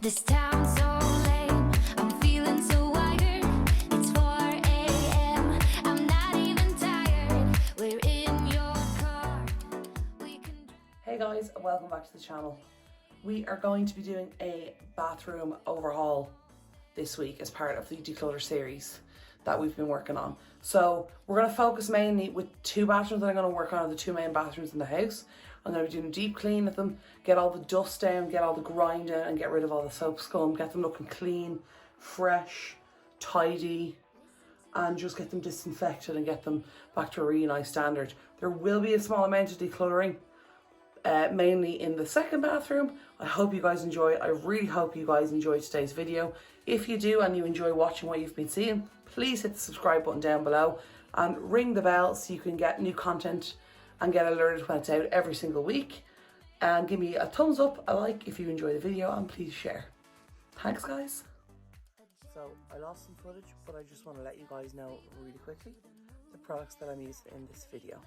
This town's so lame, I'm feeling so wired. It's 4 a.m., I'm not even tired. We're in your car, we can... Hey guys, and welcome back to the channel. We are going to be doing a bathroom overhaul this week as part of the declutter series that we've been working on. So we're going to focus mainly with two bathrooms that I'm going to work on, the two main bathrooms in the house. I'm going to be doing a deep clean of them, get all the dust down, get all the grime down and get rid of all the soap scum, get them looking clean, fresh, tidy, and just get them disinfected and get them back to a really nice standard. There will be a small amount of decluttering, mainly in the second bathroom. I hope you guys enjoy it. I really hope you guys enjoyed today's video. If you do and you enjoy watching what you've been seeing, please hit the subscribe button down below and ring the bell so you can get new content and get alerted when it's out every single week. And give me a thumbs up, a like if you enjoy the video, and please share. Thanks guys. So I lost some footage, but I just want to let you guys know really quickly the products that I'm using in this video.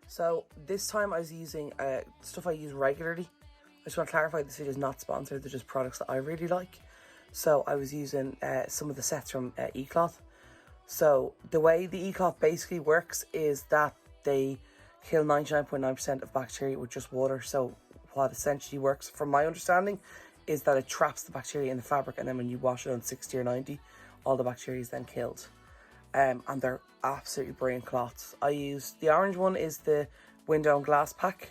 So this time I was using stuff I use regularly. I just want to clarify this video is not sponsored, they're just products that I really like. So I was using some of the sets from eCloth. So the way the eCloth basically works is that they kill 99.9% of bacteria with just water. So what essentially works, from my understanding, is that it traps the bacteria in the fabric, and then when you wash it on 60 or 90, all the bacteria is then killed. And they're absolutely brilliant cloths. I use the orange one is the window and glass pack.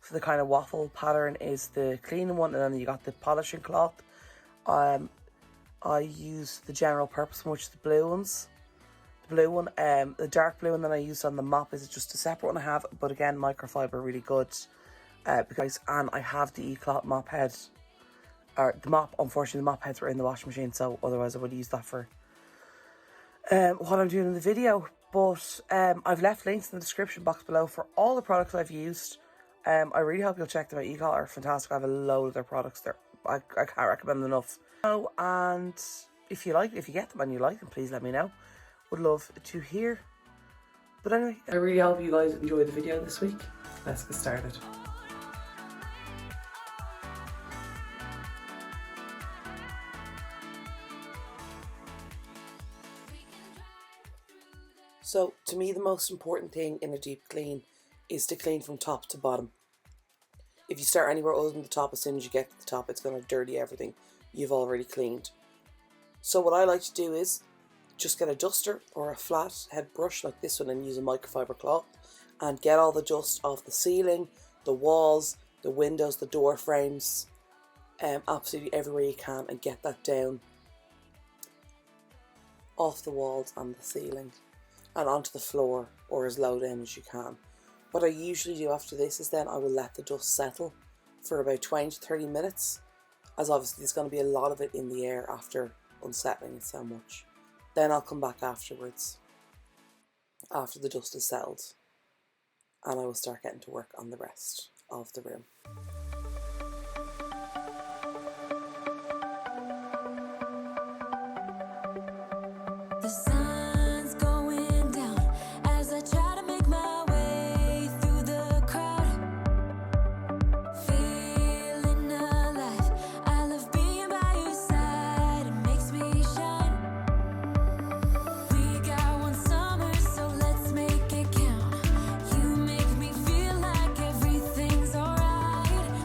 So the kind of waffle pattern is the cleaning one, and then you got the polishing cloth. I use the general purpose one, which is the blue ones. The blue one, the dark blue one that I used on the mop is just a separate one I have, but again, microfiber, really good. And I have the eCloth mop head, or the mop. Unfortunately, the mop heads were in the washing machine, so otherwise I would use that for what I'm doing in the video. But I've left links in the description box below for all the products I've used. I really hope you'll check them out. eCloth are fantastic. I have a load of their products there. I can't recommend them enough. Oh, and if you get them and you like them, please let me know. Would love to hear. But anyway, I really hope you guys enjoyed the video this week. Let's get started. So to me, the most important thing in a deep clean is to clean from top to bottom. If you start anywhere other than the top, as soon as you get to the top, it's going to dirty everything you've already cleaned. So what I like to do is just get a duster or a flat head brush like this one and use a microfiber cloth and get all the dust off the ceiling, the walls, the windows, the door frames, absolutely everywhere you can, and get that down off the walls and the ceiling and onto the floor, or as low down as you can. What I usually do after this is then I will let the dust settle for about 20 to 30 minutes, as obviously there's going to be a lot of it in the air after unsettling it so much. Then I'll come back afterwards, after the dust is settled, and I will start getting to work on the rest of the room. The sun's going down as I try to make my way through the crowd. Feeling alive, I love being by your side, it makes me shine. We got one summer, so let's make it count. You make me feel like everything's alright.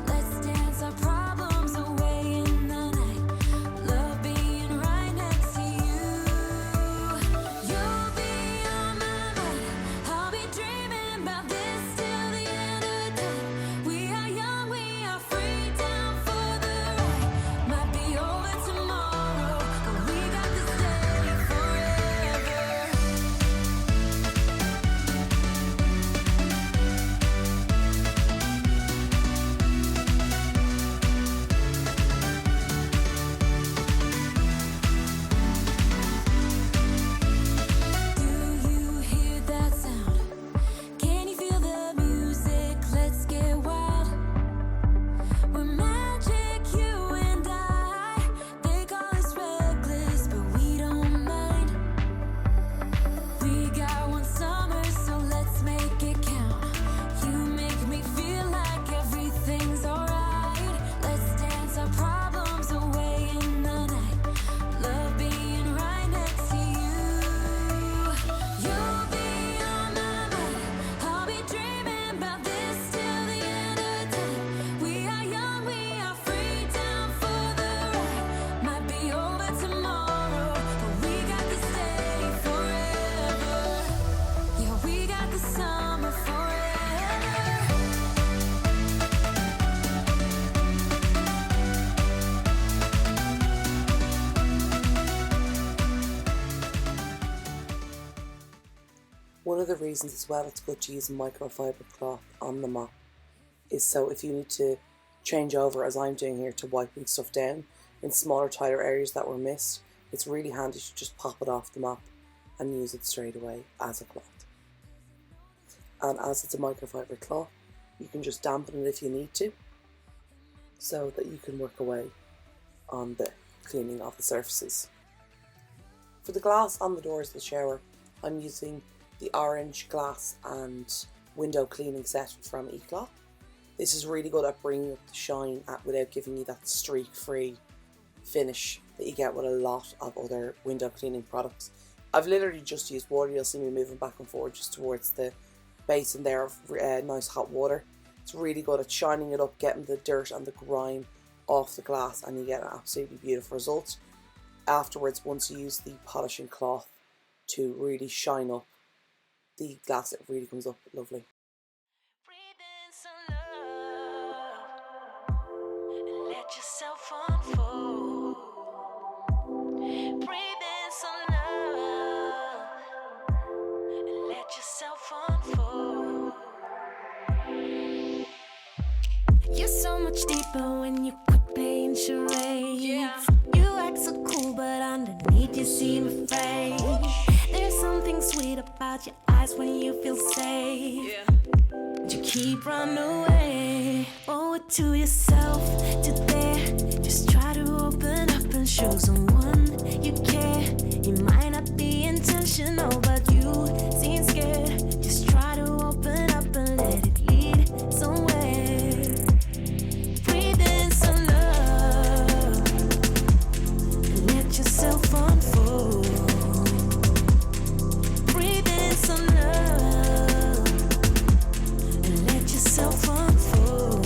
of the reasons as well it's good to use a microfiber cloth on the mop is so if you need to change over, as I'm doing here, to wiping stuff down in smaller, tighter areas that were missed, it's really handy to just pop it off the mop and use it straight away as a cloth. And as it's a microfiber cloth, you can just dampen it if you need to, so that you can work away on the cleaning of the surfaces. For the glass on the doors of the shower, I'm using the orange glass and window cleaning set from DECLUTTERING. This is really good at bringing up the shine without giving you that streak-free finish that you get with a lot of other window cleaning products. I've literally just used water. You'll see me moving back and forward just towards the basin there of nice hot water. It's really good at shining it up, getting the dirt and the grime off the glass, and you get an absolutely beautiful result. Afterwards, once you use the polishing cloth to really shine up the glass, it really comes up lovely. Breathe in some love and let yourself unfold. Breathe in some love and let yourself unfold. You're so much deeper when you quit playing charades. Yeah. You act so cool, but underneath you seem afraid. There's something sweet about your eyes when you feel safe. Yeah. But you keep running away. Owe it to yourself to dare. Just try to open up and show someone you care. You might not be intentional, but you seem scared. Just try to open up and let it lead somewhere. Breathe in some love and let yourself unfold. Breathe in some love and let yourself unfold.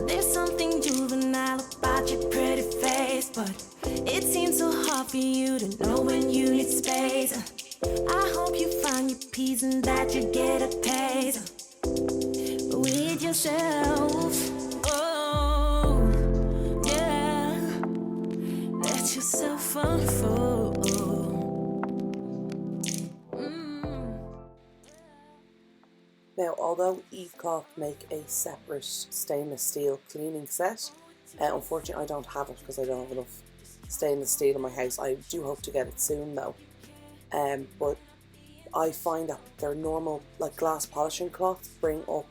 There's something juvenile about your pretty face, but it seems so hard for you to know when you need space. I hope you find your peace and that you get a taste with yourself. Oh, yeah. Let yourself unfold. Now, although DECLUTTERING make a separate stainless steel cleaning set, unfortunately I don't have it because I don't have enough stainless steel in my house. I do hope to get it soon though. But I find that their normal like glass polishing cloths bring up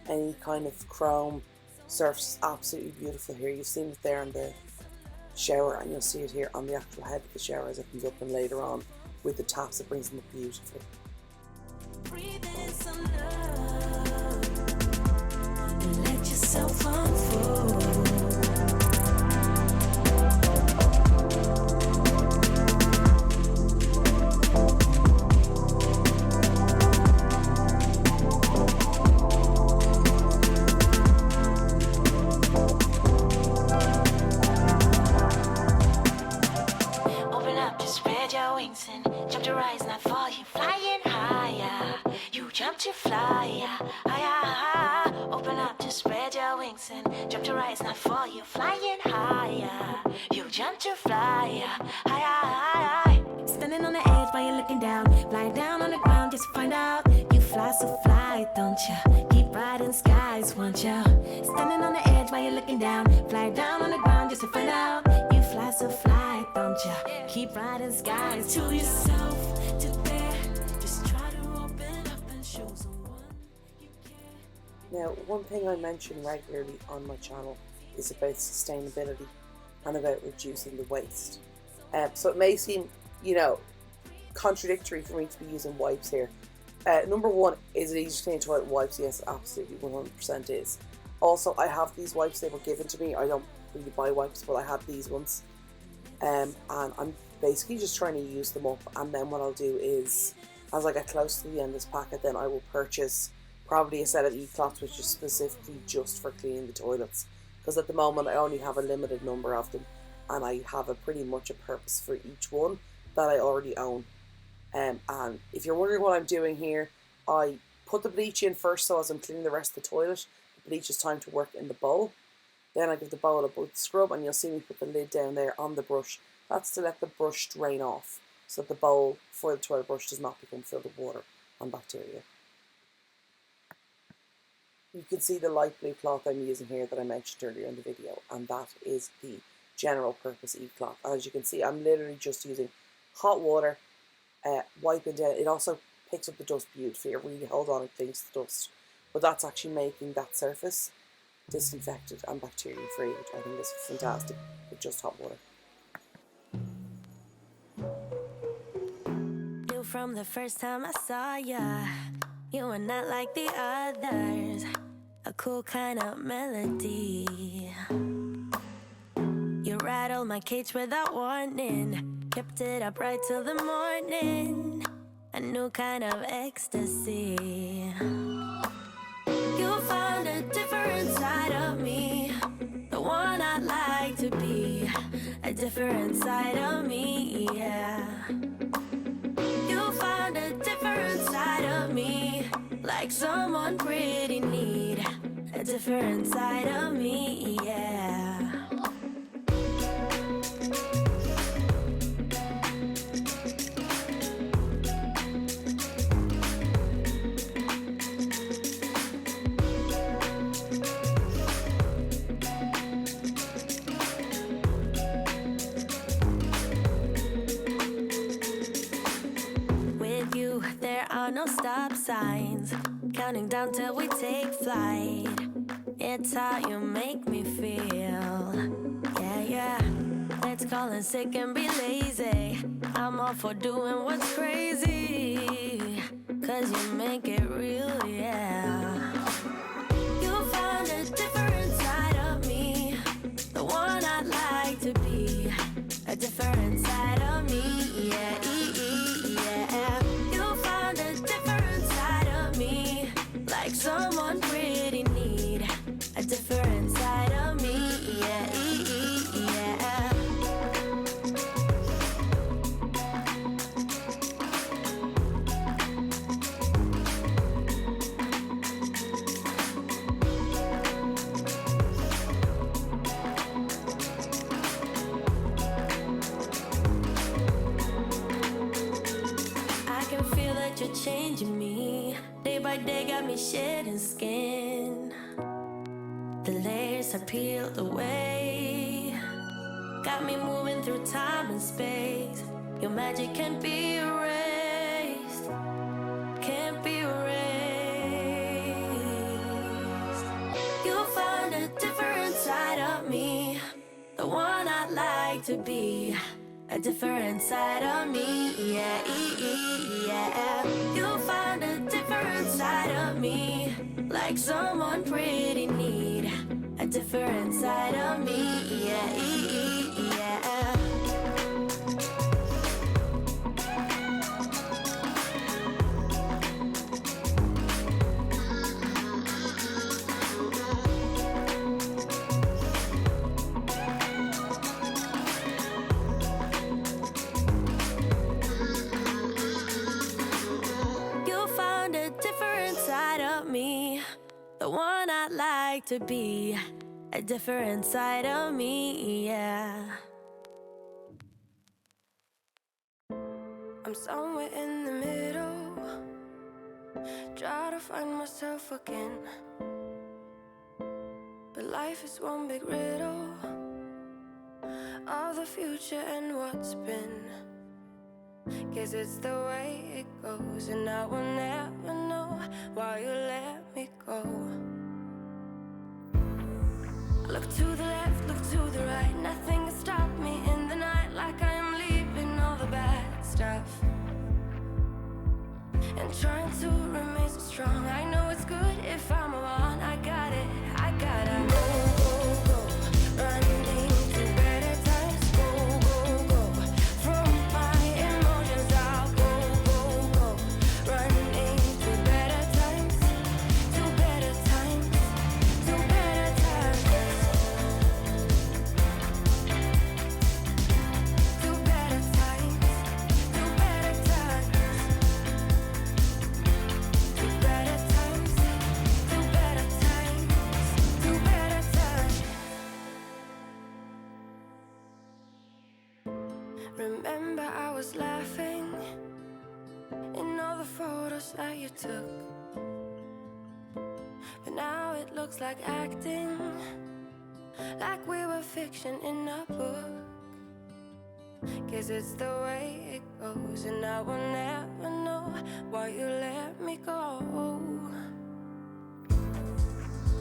any kind of chrome surface absolutely beautiful here. You've seen it there in the shower, and you'll see it here on the actual head of the shower as it comes up, and later on with the taps it brings them up beautifully. Breathe in some love and let yourself unfold. Open up, just spread your wings and jump to rise, not fall. You flying higher. You jump to fly higher. Open up, just spread your wings and jump to rise, not fall. You flying higher. You jump to fly higher. Standing on the edge while you're looking down. Fly down on the ground just to find out. You fly so fly, don't ya? Keep riding skies, won't ya? Standing on the edge while you're looking down. Fly down on the ground just to find out. You fly so fly, don't ya? Keep riding skies to yourself to dare. Just try to open up and show someone you care. Now, one thing I mention regularly on my channel is about sustainability and about reducing the waste. So it may seem, contradictory for me to be using wipes here. Number one, is it easy to clean toilet wipes? Yes, absolutely, 100% is. Also, I have these wipes, they were given to me. I don't really buy wipes, but I have these ones. And I'm basically just trying to use them up, and then what I'll do is, as I get close to the end of this packet, then I will purchase probably a set of e-cloths which is specifically just for cleaning the toilets, because at the moment I only have a limited number of them, and I have a pretty much a purpose for each one that I already own. And if you're wondering what I'm doing here, I put the bleach in first, so as I'm cleaning the rest of the toilet, the bleach is time to work in the bowl. Then I give the bowl a good scrub, and you'll see me put the lid down there on the brush. That's to let the brush drain off. so that the bowl for the toilet brush does not become filled with water and bacteria. You can see the light blue cloth I'm using here that I mentioned earlier in the video, and that is the general purpose e-cloth. As you can see, I'm literally just using hot water, wiping down. It also picks up the dust beautifully. It really holds on and cleans the dust. But that's actually making that surface disinfected and bacteria free, which I think is fantastic with just hot water. Knew from the first time I saw ya, you were not like the others. A cool kind of melody. You rattled my cage without warning, kept it up right till the morning. A new kind of ecstasy. You found a different side of me, the one I'd like to be. A different side of me, yeah. You found a different side of me, like someone pretty neat. A different side of me, yeah. With you, there are no stop signs, counting down till we take flight. It's how you make me feel. Yeah, yeah. Let's call in sick and be lazy. I'm all for doing what's crazy, 'cause you make it real, yeah. You found a different side of me, the one I'd like to be. A different side of me, yeah, yeah. You found a different side of me, like someone pretty neat. A different side of me, yeah, yeah. I can feel that you're changing me. Day by day got me shedding skin. The layers are peeled away, got me moving through time and space. Your magic can't be erased, can't be erased. You found a different side of me, the one I'd like to be. A different side of me, yeah, yeah. You found a different side of me, like someone pretty neat. A different side of me, yeah, yeah. You found a different side of me, the one I'd like to be. A different side of me, yeah. I'm somewhere in the middle, try to find myself again. But life is one big riddle of the future and what's been. Guess it's the way it goes, and I will never know why you let me go. Look to the left, look to the right, nothing can stop me in the night, like I am leaving all the bad stuff and trying to remain so strong. I know it's good if I'm alone. I got it, I gotta go, go, running to better times. Go, go, go, from my emotions I'll go, go, go, running to better times, to better times, to better times, to better times, to better times, to better times, to was laughing in all the photos that you took, but now it looks like acting, like we were fiction in a book. Guess it's the way it goes, and I will never know why you let me go.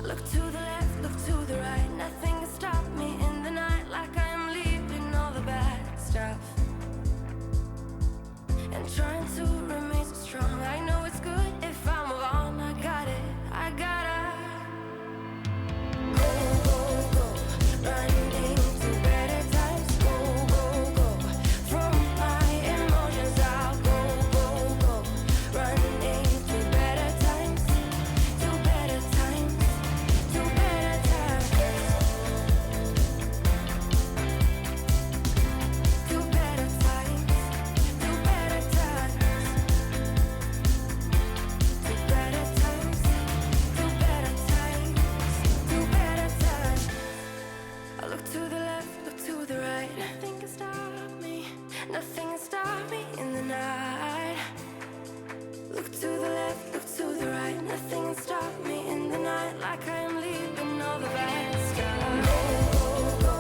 Look to the left, look to the right, nothing can stop me in the night, like I am leaving all the bad stuff and trying to remain so strong. I know it's good if I move on. I got it, I gotta go, go, go, running to better times. Go, go, go, from my emotions I'll go, go, go, running to better times, to better times, to better times, to better times, to better times, to better times, to better times, to better times. I look to the left, look to the right, nothing can stop me, nothing can stop me in the night. Look to the left, look to the right, nothing can stop me in the night, like I am leaving all the bad stuff. Go, go, go,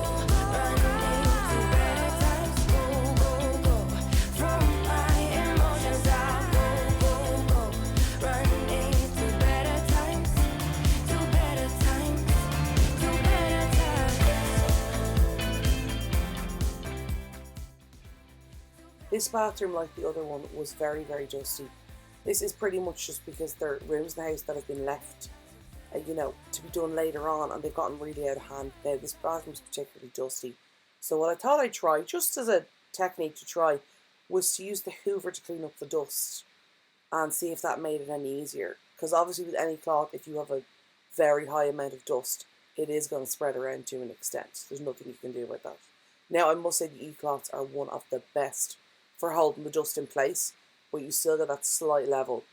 running to better times. Go, go, go, from my emotions I'll go, go, go, running to better times, to better times, to better times. This bathroom, like the other one, was very, very dusty. This is pretty much just because there are rooms in the house that have been left, to be done later on, and they've gotten really out of hand. Now, this bathroom's particularly dusty. So what I thought I'd try, just as a technique to try, was to use the Hoover to clean up the dust and see if that made it any easier. Because obviously with any cloth, if you have a very high amount of dust, it is going to spread around to an extent. There's nothing you can do about that. Now, I must say the e-cloths are one of the best for holding the dust in place, but you still get that slight level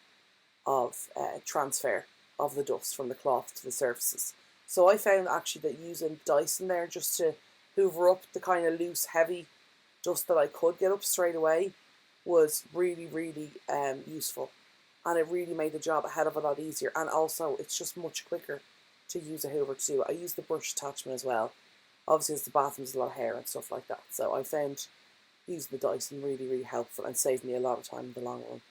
of transfer of the dust from the cloth to the surfaces. So I found actually that using Dyson there just to hoover up the kind of loose, heavy dust that I could get up straight away was really, really useful. And it really made the job a hell of a lot easier. And also, it's just much quicker to use a hoover to do it. I use the brush attachment as well. Obviously, as the bathroom's a lot of hair and stuff like that. So I found using the Dyson really, really helpful and saved me a lot of time in the long run.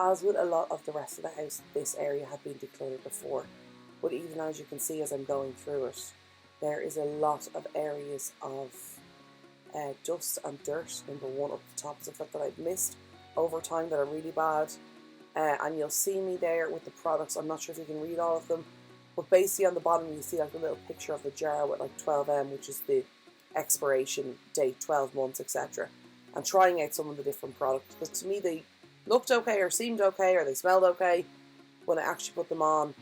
As with a lot of the rest of the house, this area had been decluttered before, but even as you can see as I'm going through it, there is a lot of areas of dust and dirt, number one, up the tops of it that I've missed over time that are really bad. And you'll see me there with the products. I'm not sure if you can read all of them, but basically on the bottom you see like a little picture of the jar with like 12M, which is the expiration date, 12 months, etc. And trying out some of the different products, because to me they looked okay or seemed okay or they smelled okay. When I actually put them on,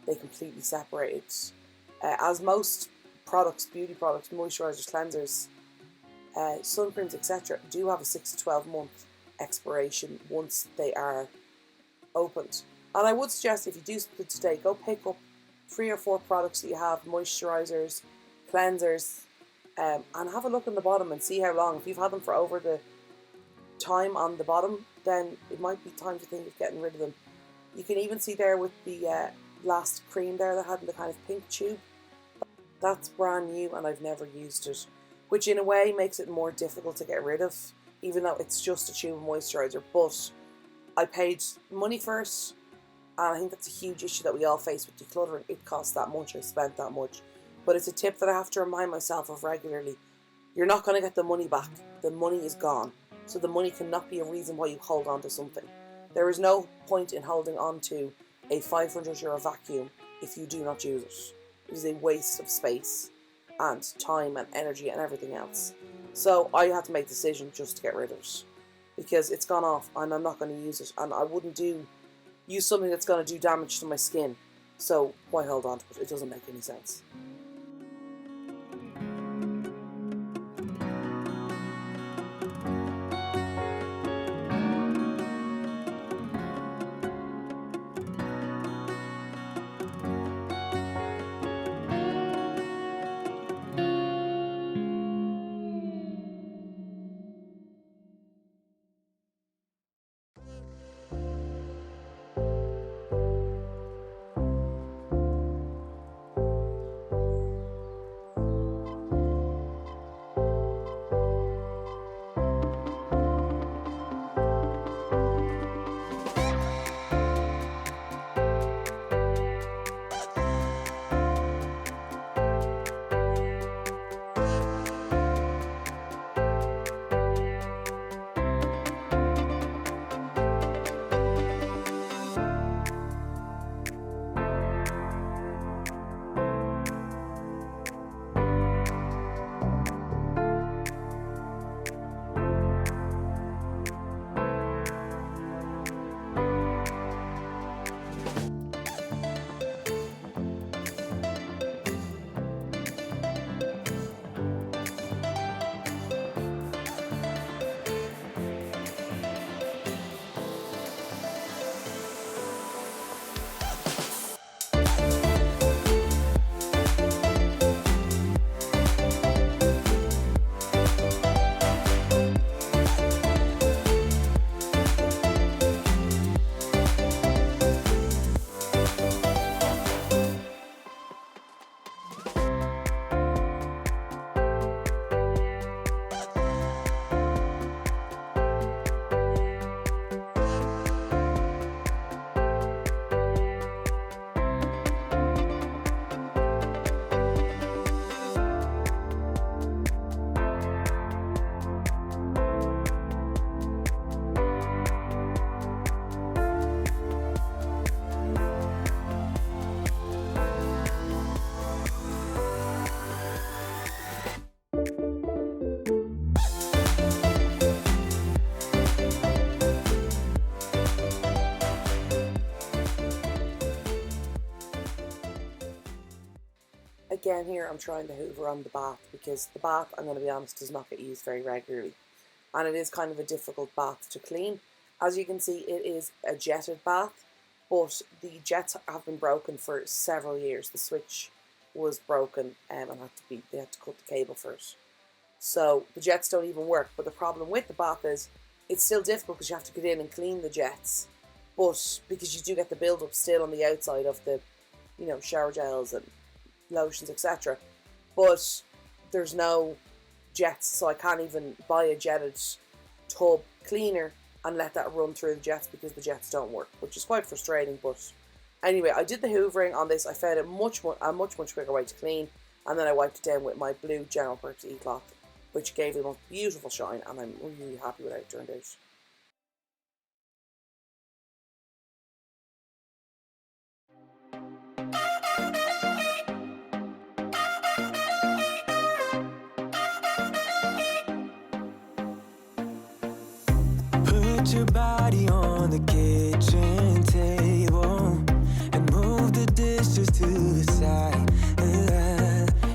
they completely separated. As most products, beauty products, moisturisers, cleansers, sun etc. do have a 6 to 12 month expiration once they are opened. And I would suggest if you do something today, go pick up 3 or 4 products that you have, moisturisers, cleansers, and have a look on the bottom and see how long. If you've had them for over the time on the bottom, then it might be time to think of getting rid of them. You can even see there with the last cream there that had in the kind of pink tube. That's brand new and I've never used it, which in a way makes it more difficult to get rid of, even though it's just a tube of moisturiser. But I paid money for it, and I think that's a huge issue that we all face with decluttering. It costs that much, I spent that much. but it's a tip that I have to remind myself of regularly. You're not going to get the money back. The money is gone. So the money cannot be a reason why you hold on to something. There is no point in holding on to a €500 vacuum if you do not use it. It is a waste of space and time and energy and everything else. So I had to make the decision just to get rid of it, because it's gone off and I'm not going to use it, and I wouldn't use something that's going to do damage to my skin. So why hold on to it? It doesn't make any sense. Again, here I'm trying to hoover on the bath, because the bath, I'm going to be honest, does not get used very regularly, and it is kind of a difficult bath to clean. As you can see, it is a jetted bath, but the jets have been broken for several years. The switch was broken and they had to cut the cable for it. So the jets don't even work. But the problem with the bath is it's still difficult because you have to get in and clean the jets, but because you do get the build-up still on the outside of the, shower gels and lotions, etc. But there's no jets, so I can't even buy a jetted tub cleaner and let that run through the jets because the jets don't work, which is quite frustrating. But anyway, I did the hoovering on this. I found a much quicker way to clean, and then I wiped it down with my blue general purpose e-cloth, which gave it a beautiful shine, and I'm really happy with how it turned out. Put your body on the kitchen table and move the dishes to the side.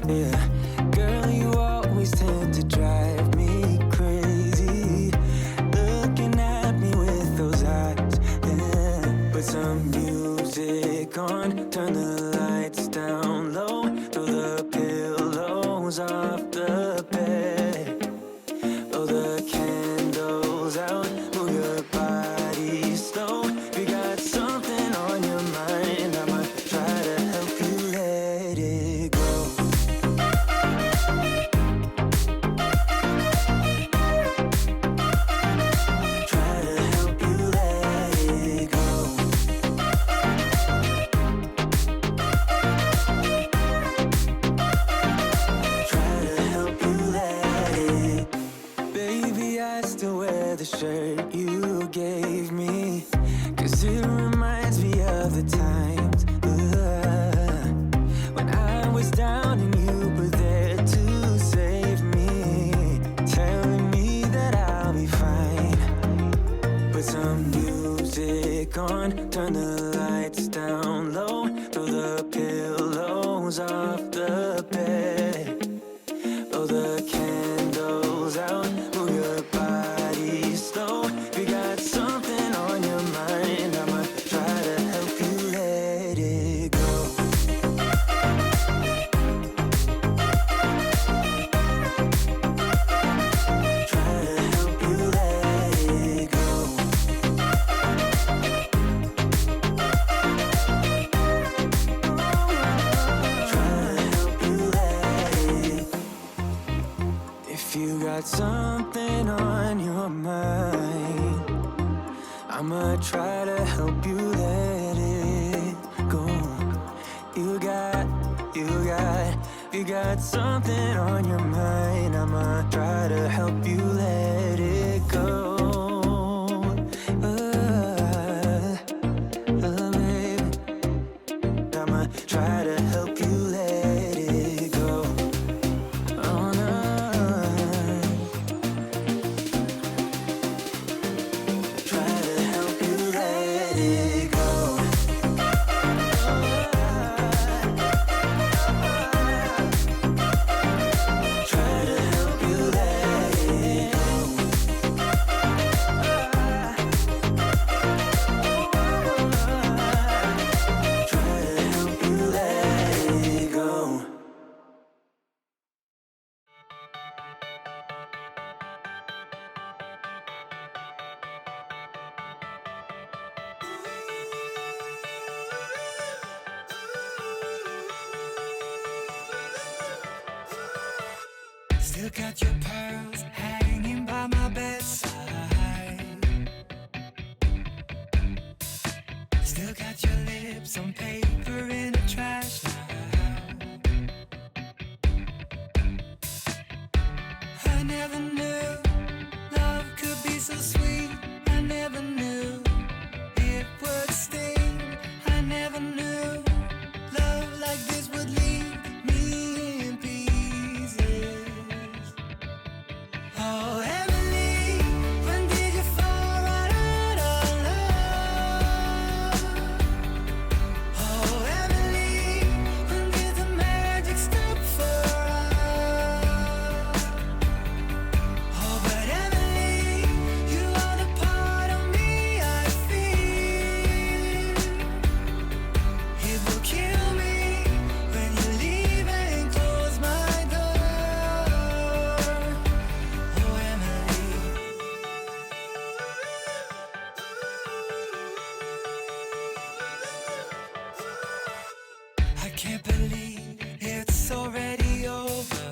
Yeah. Girl, you always tend to drive me crazy, looking at me with those eyes. Yeah. Put some music on, turn the lights down low, throw the pillows off the bed, blow the candles out. music on, turn the lights down low, throw the pillows off the bed, blow the candles out, move your body slow. If you got something on your mind, I'ma try to help you let it go. Try to help you let it go. If you got something on your mind, I'ma try to help you let it go. You got something on your mind, I'ma try to help you let it go. Baby, I'ma try to help you let it go. Oh, no. Try to help you let it go. Try to help you let it go. Try to help you let it go. Still got your pearls hanging by my bedside. Still got your lips on paper in a trash now. I never knew love could be so sweet. I never knew it would sting. I never knew love like this would leave me in pieces. Oh, Emily, when did you fall right out of love? Oh, Emily, when did the magic stop for us? Oh, but Emily, you are the part of me I feel. It will kill me when you leave and close my door. Oh, Emily. I can't believe it's already over.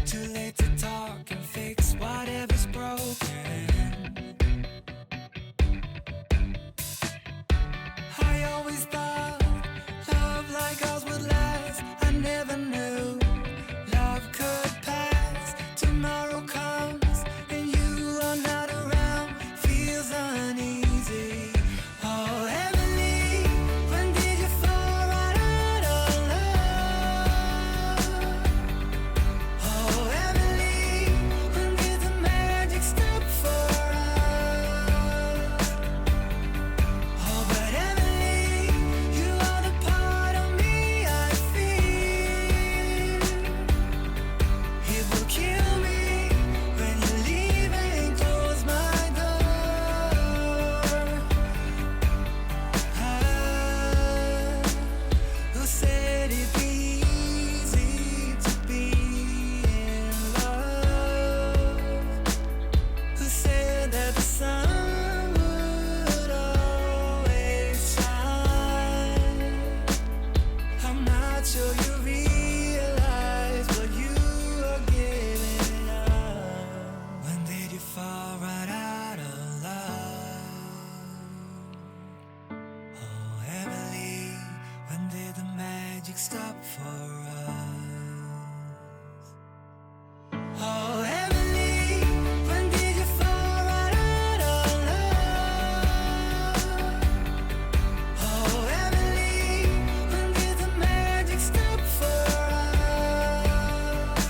Too late to talk and fix whatever's broken. I always thought love like ours would last. I never knew love could pass. Tomorrow comes and you are not around. Feels uneasy. Oh, Emily, when did you fall right out of love? Oh, Emily, when did the magic stop for us? Oh, but Emily, you are the part of me I feel. It will kill me when you leave and close my door. Who said it'd be easy to be in love? Who said that the sun would always shine? I'm not sure you realize what you are giving up. When did you fall right out of love? Oh, Emily, when did the magic stop for us? Oh, Emily, when did you fall right out of love? Oh, Emily, when did the magic stop for us?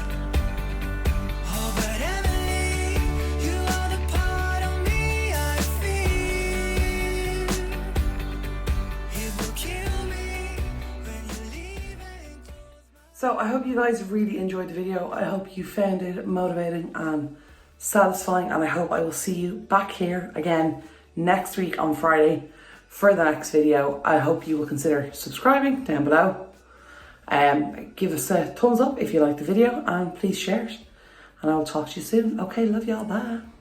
Oh, but Emily, you are the part So I hope you guys really enjoyed the video. I hope you found it motivating and satisfying, and I hope I will see you back here again next week on Friday for the next video. I hope you will consider subscribing down below. Give us a thumbs up if you like the video, and please share it. And I will talk to you soon. Okay, love y'all. Bye.